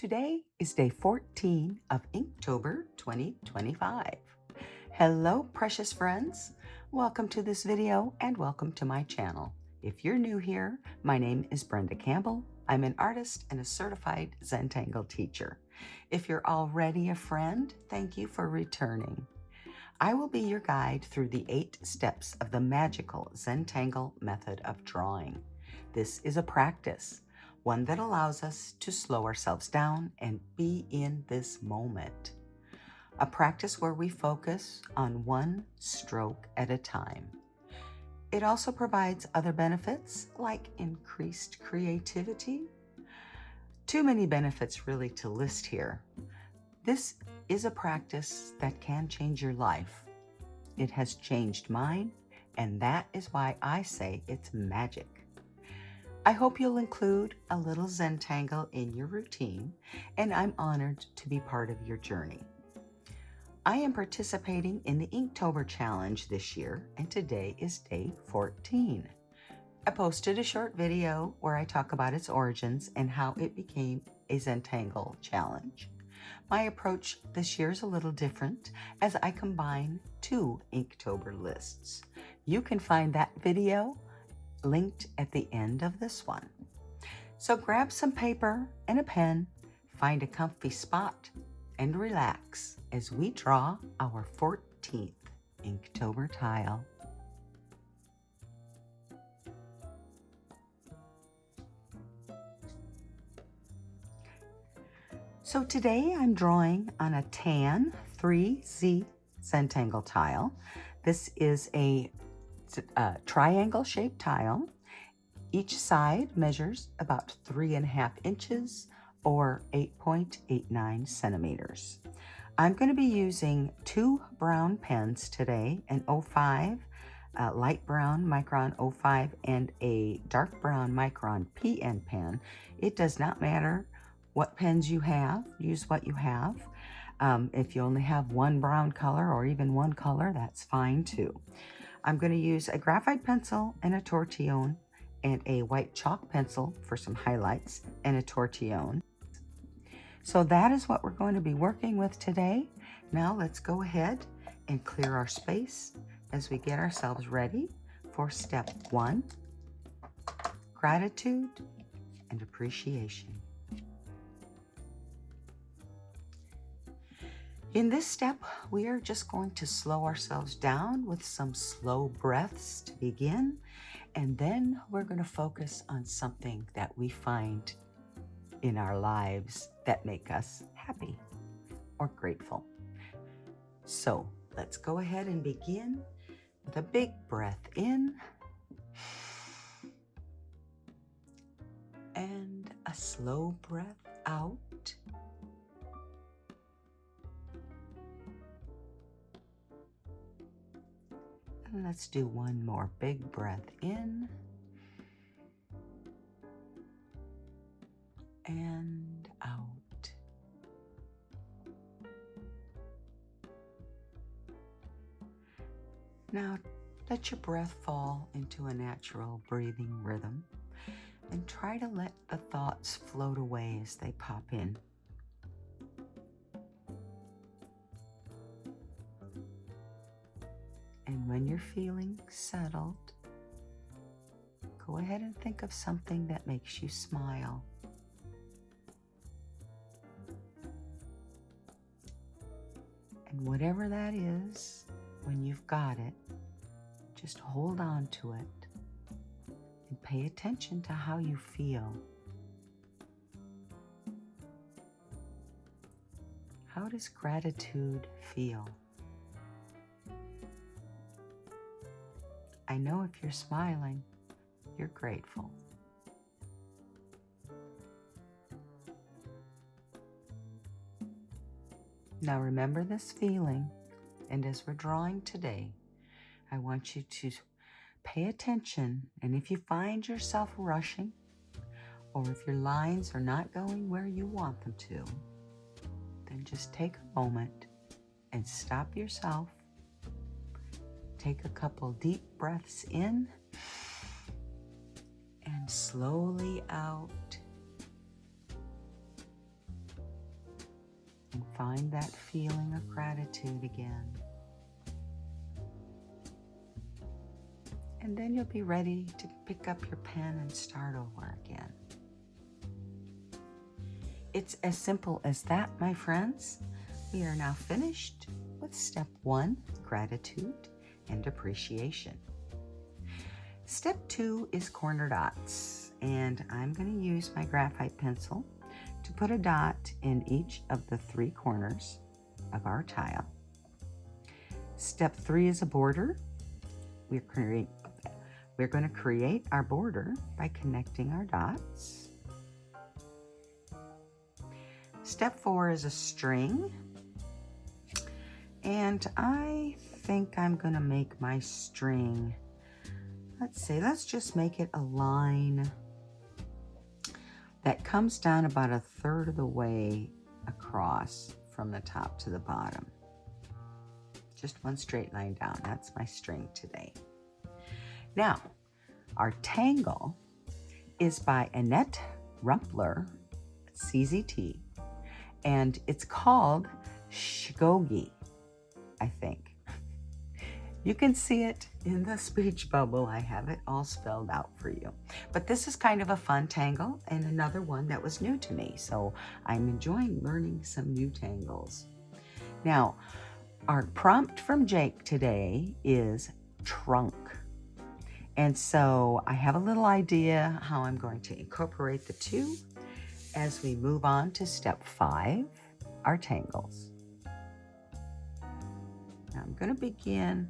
Today is day 14 of Inktober 2025. Hello, precious friends. Welcome to this video and welcome to my channel. If you're new here, my name is Brenda Campbell. I'm an artist and a certified Zentangle teacher. If you're already a friend, thank you for returning. I will be your guide through the 8 steps of the Magical Zentangle Method of drawing. This is a practice, one that allows us to slow ourselves down and be in this moment. A practice where we focus on one stroke at a time. It also provides other benefits like increased creativity. Too many benefits really to list here. This is a practice that can change your life. It has changed mine, and that is why I say it's magic. I hope you'll include a little Zentangle in your routine, and I'm honored to be part of your journey. I am participating in the Inktober challenge this year, and today is day 14. I posted a short video where I talk about its origins and how it became a Zentangle challenge. My approach this year is a little different as I combine 2 Inktober lists. You can find that video linked at the end of this one. So grab some paper and a pen, find a comfy spot, and relax as we draw our 14th Inktober tile. So today I'm drawing on a tan 3Z Zentangle tile. This is a triangle shaped tile. Each side measures about 3.5 inches or 8.89 centimeters. I'm going to be using 2 brown pens today, an 05 light brown Micron 05 and a dark brown Micron PN pen. It does not matter what pens you have, use what you have. If you only have one brown color or even one color, that's fine too. I'm going to use a graphite pencil and a tortillion and a white chalk pencil for some highlights and a tortillion. So that is what we're going to be working with today. Now let's go ahead and clear our space as we get ourselves ready for step 1, gratitude and appreciation. In this step, we are just going to slow ourselves down with some slow breaths to begin, and then we're going to focus on something that we find in our lives that make us happy or grateful. So let's go ahead and begin with a big breath in and a slow breath out. Let's do one more big breath in and out. Now let your breath fall into a natural breathing rhythm and try to let the thoughts float away as they pop in. And when you're feeling settled, go ahead and think of something that makes you smile. And whatever that is, when you've got it, just hold on to it and pay attention to how you feel. How does gratitude feel? I know if you're smiling, you're grateful. Now remember this feeling, and as we're drawing today, I want you to pay attention, and if you find yourself rushing, or if your lines are not going where you want them to, then just take a moment and stop yourself. Take a couple deep breaths in and slowly out. find that feeling of gratitude again. And then you'll be ready to pick up your pen and start over again. It's as simple as that, my friends. We are now finished with step 1, gratitude and appreciation. Step 2 is corner dots, and I'm going to use my graphite pencil to put a dot in each of the 3 corners of our tile. Step 3 is a border. We're going to create our border by connecting our dots. Step 4 is a string, and I think I'm going to make my string, let's just make it a line that comes down about 1/3 of the way across from the top to the bottom. Just one straight line down. That's my string today. Now, our tangle is by Annette Rumpler, CZT, and it's called Shigogi, I think. You can see it in the speech bubble. I have it all spelled out for you. But this is kind of a fun tangle and another one that was new to me. So I'm enjoying learning some new tangles. Now, our prompt from Jake today is trunk. And so I have a little idea how I'm going to incorporate the two as we move on to step 5, our tangles. Now I'm going to begin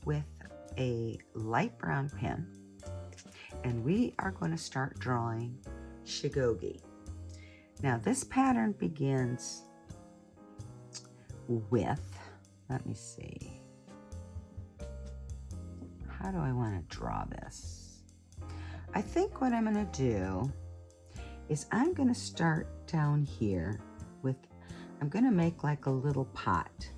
with a light brown pen, and we are going to start drawing shigogi. Now this pattern begins with, let me see, how do I want to draw this? I think what I'm going to do is I'm going to start down here with, I'm going to make like a little pot.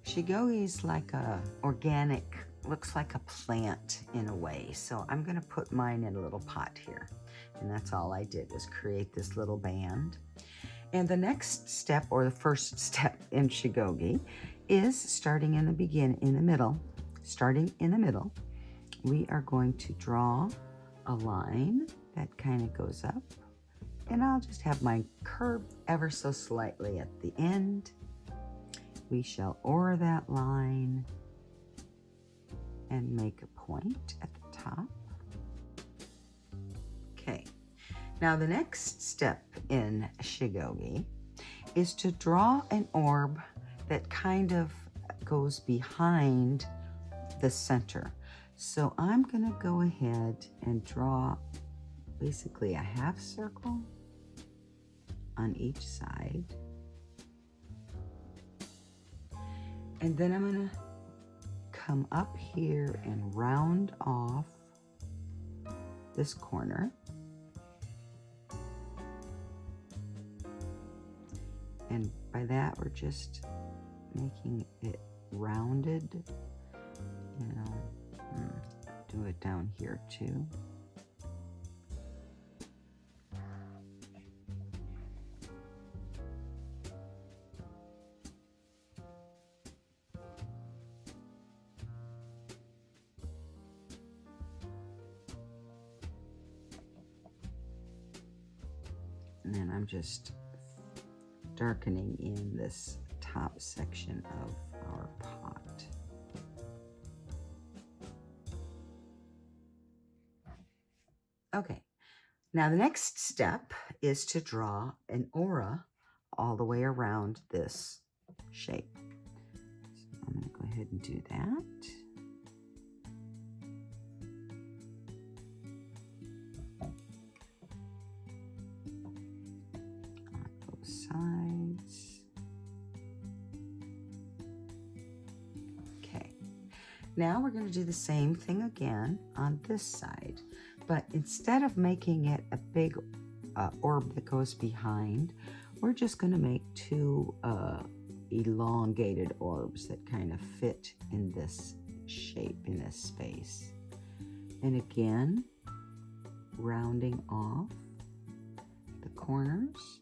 Shigogi is like a organic, looks like a plant in a way. So I'm going to put mine in a little pot here. And that's all I did, was create this little band. And the next step, or the first step in shigogi, is starting in the middle. Starting in the middle, we are going to draw a line that kind of goes up. And I'll just have mine curve ever so slightly at the end. We shall aura that line and make a point at the top. Okay, now the next step in shigogi is to draw an orb that kind of goes behind the center. So I'm going to go ahead and draw basically a half circle on each side. And then I'm going to come up here and round off this corner. And by that, we're just making it rounded. You know, do it down here too. And then I'm just darkening in this top section of our pot. Okay, now the next step is to draw an aura all the way around this shape. So I'm going to go ahead and do that. Sides. Okay, now we're going to do the same thing again on this side, but instead of making it a big orb that goes behind, we're just going to make two elongated orbs that kind of fit in this shape, in this space. And again, rounding off the corners.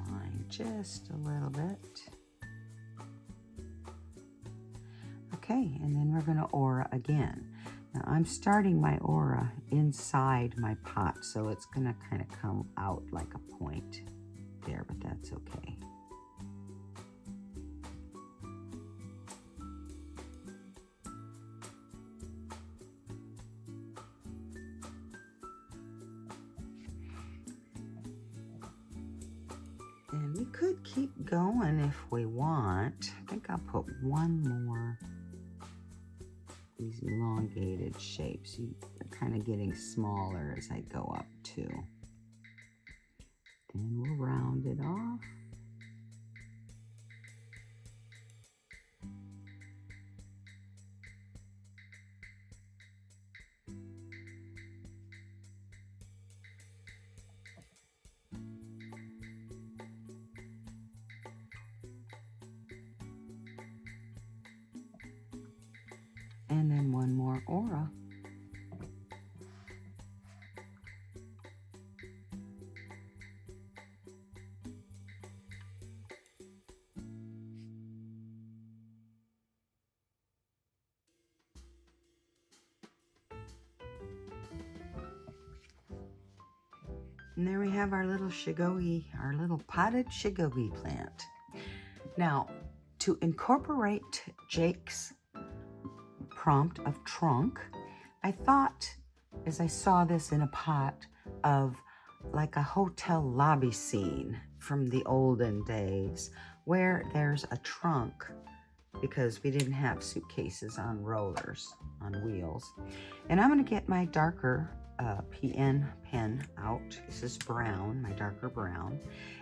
Line just a little bit. Okay, and then we're going to aura again. Now I'm starting my aura inside my pot, so it's going to kind of come out like a point there, but that's okay. And we could keep going if we want. I think I'll put one more these elongated shapes. They're kind of getting smaller as I go up too. Then we'll round it off. And then one more aura. And there we have our little shigogi, our little potted shigogi plant. Now, to incorporate Jake's prompt of trunk, I thought, as I saw this in a pot, of like a hotel lobby scene from the olden days where there's a trunk, because we didn't have suitcases on rollers, on wheels. And I'm going to get my darker PN pen out. This is brown, my darker brown.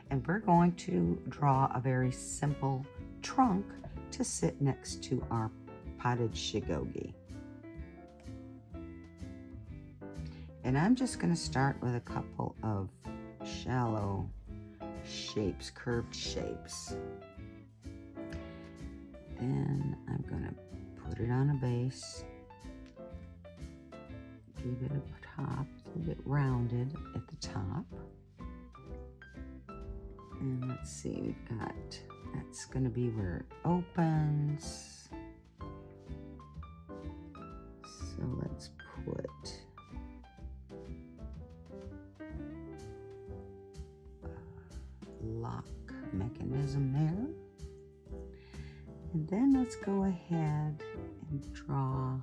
And we're going to draw a very simple trunk to sit next to our potted shigogi. And I'm just going to start with a couple of shallow shapes, curved shapes. Then I'm going to put it on a base, give it a top, leave it rounded at the top. And let's see, we've got, that's going to be where it opens. So let's put a lock mechanism there. And then let's go ahead and draw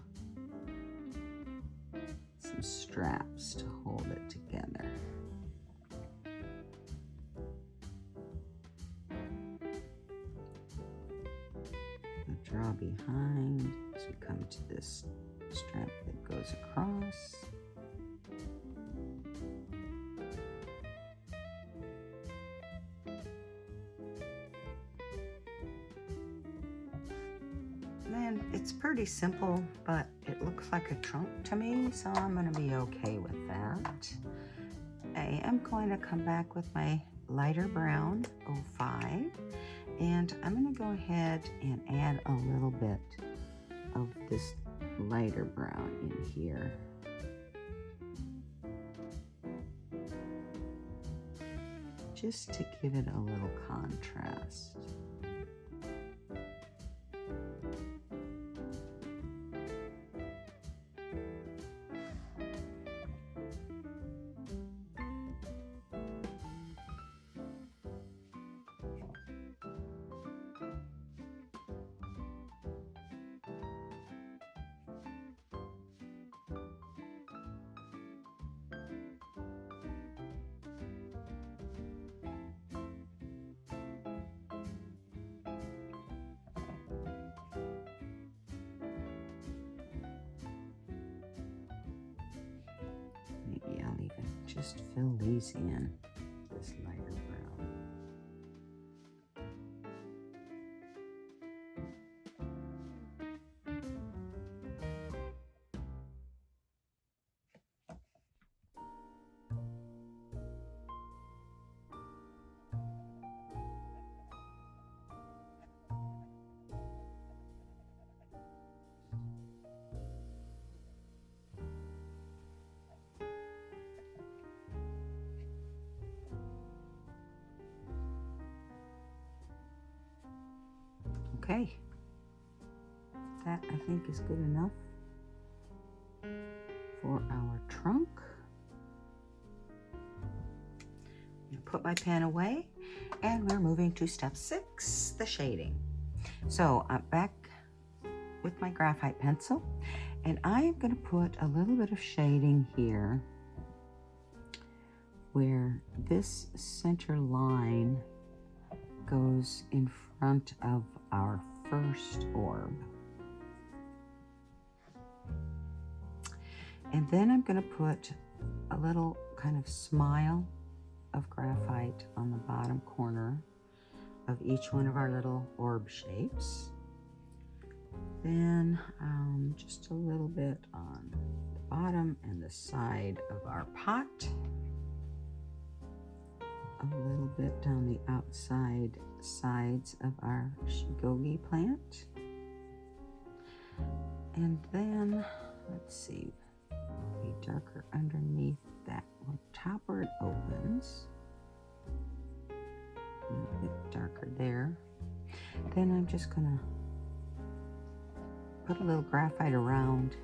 some straps to hold it together. I'll draw behind as we come to this strap that goes across. And it's pretty simple, but it looks like a trunk to me, so I'm going to be okay with that. I am going to come back with my lighter brown 05, and I'm going to go ahead and add a little bit of this lighter brown in here. Just to give it a little contrast. just fill these in this lighter brown. Okay, that I think is good enough for our trunk. I'm gonna put my pen away, and we're moving to step 6, the shading. So I'm back with my graphite pencil, and I am going to put a little bit of shading here where this center line goes in front of our first orb. And then I'm going to put a little kind of smile of graphite on the bottom corner of each one of our little orb shapes. Then just a little bit on the bottom and the side of our pot. A little bit down the outside sides of our shigogi plant. And then, let's see, be darker underneath that top where it opens. A little bit darker there. Then I'm just gonna put a little graphite around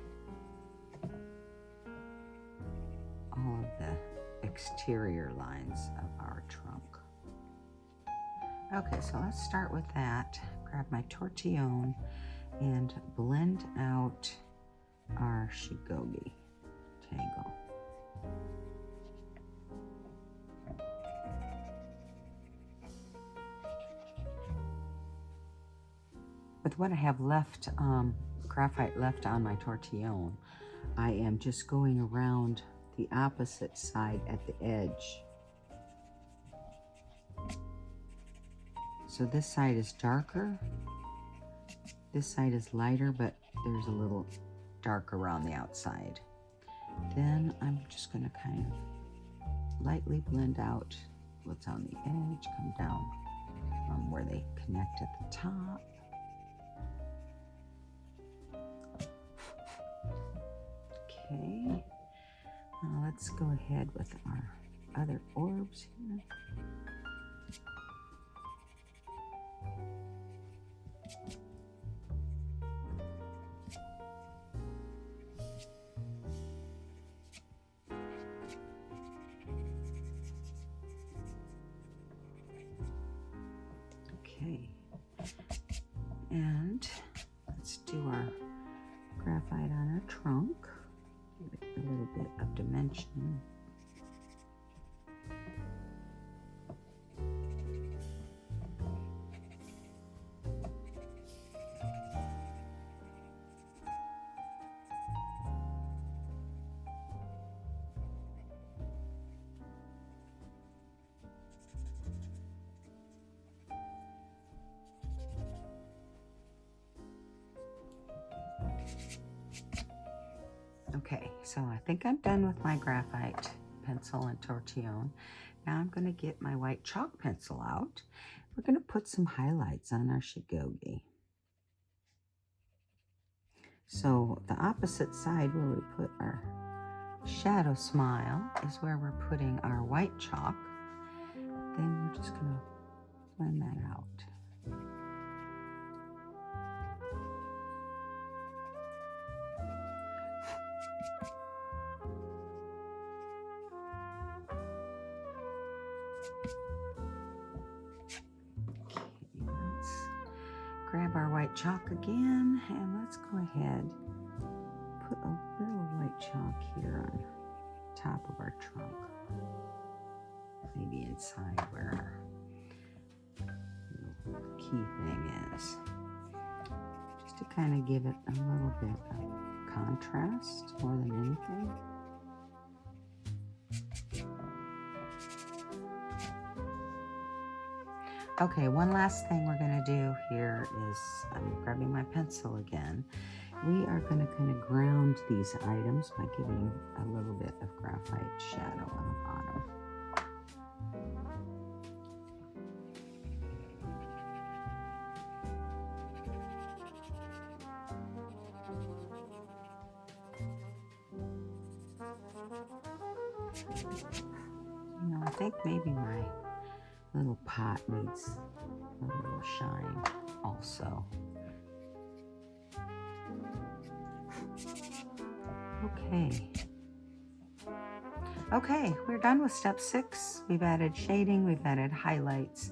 all of the exterior lines of our trunk. Okay, so let's start with that. Grab my tortillion and blend out our shigogi tangle. With what I have left, graphite left on my tortillion, I am just going around the opposite side at the edge. So this side is darker, this side is lighter, but there's a little dark around the outside. Then I'm just going to kind of lightly blend out what's on the edge, come down where they connect at the top. Okay, now let's go ahead with our other orbs here. Okay, and let's do our graphite on our trunk. Give it a little bit of dimension. Okay, so I think I'm done with my graphite pencil and tortillion. Now I'm going to get my white chalk pencil out. We're going to put some highlights on our shigogi. So the opposite side where we put our shadow smile is where we're putting our white chalk. Then we're just going to blend that out. Grab our white chalk again, and let's go ahead, put a little white chalk here on top of our trunk, maybe inside where our key thing is, just to kind of give it a little bit of contrast more than anything. Okay, one last thing we're going to do here is, I'm grabbing my pencil again. We are going to kind of ground these items by giving a little bit of graphite shadow on the bottom. You know, I think maybe my little pot needs a little shine also. Okay, we're done with step 6. We've added shading, we've added highlights,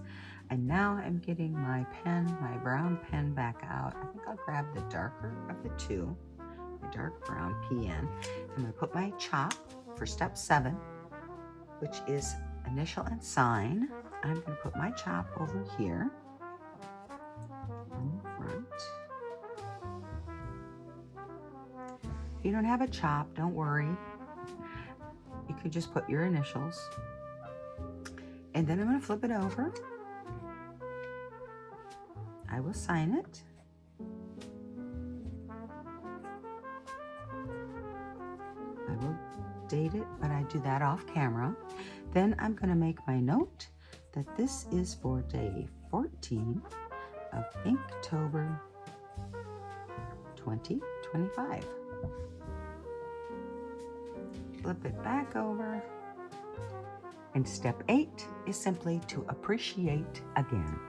and now I'm getting my pen, my brown pen back out. I think I'll grab the darker of the two, the dark brown PN. I'm going to put my chop for step 7, which is initial and sign. I'm going to put my chop over here on the front. If you don't have a chop, don't worry. You could just put your initials. And then I'm going to flip it over. I will sign it. I will date it, but I do that off camera. Then I'm going to make my note that this is for day 14 of Inktober 2025. Flip it back over. And step 8 is simply to appreciate again.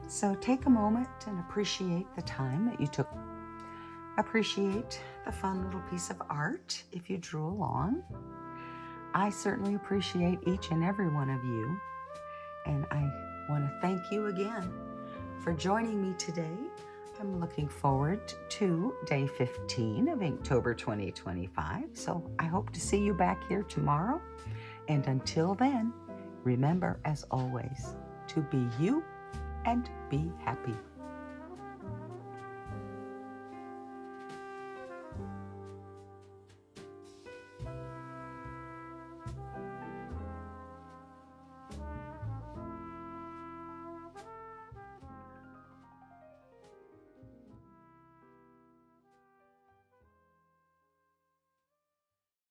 So take a moment and appreciate the time that you took. Appreciate the fun little piece of art if you drew along. I certainly appreciate each and every one of you. And I want to thank you again for joining me today. I'm looking forward to day 15 of Inktober 2025. So I hope to see you back here tomorrow. And until then, remember, as always, to be you and be happy.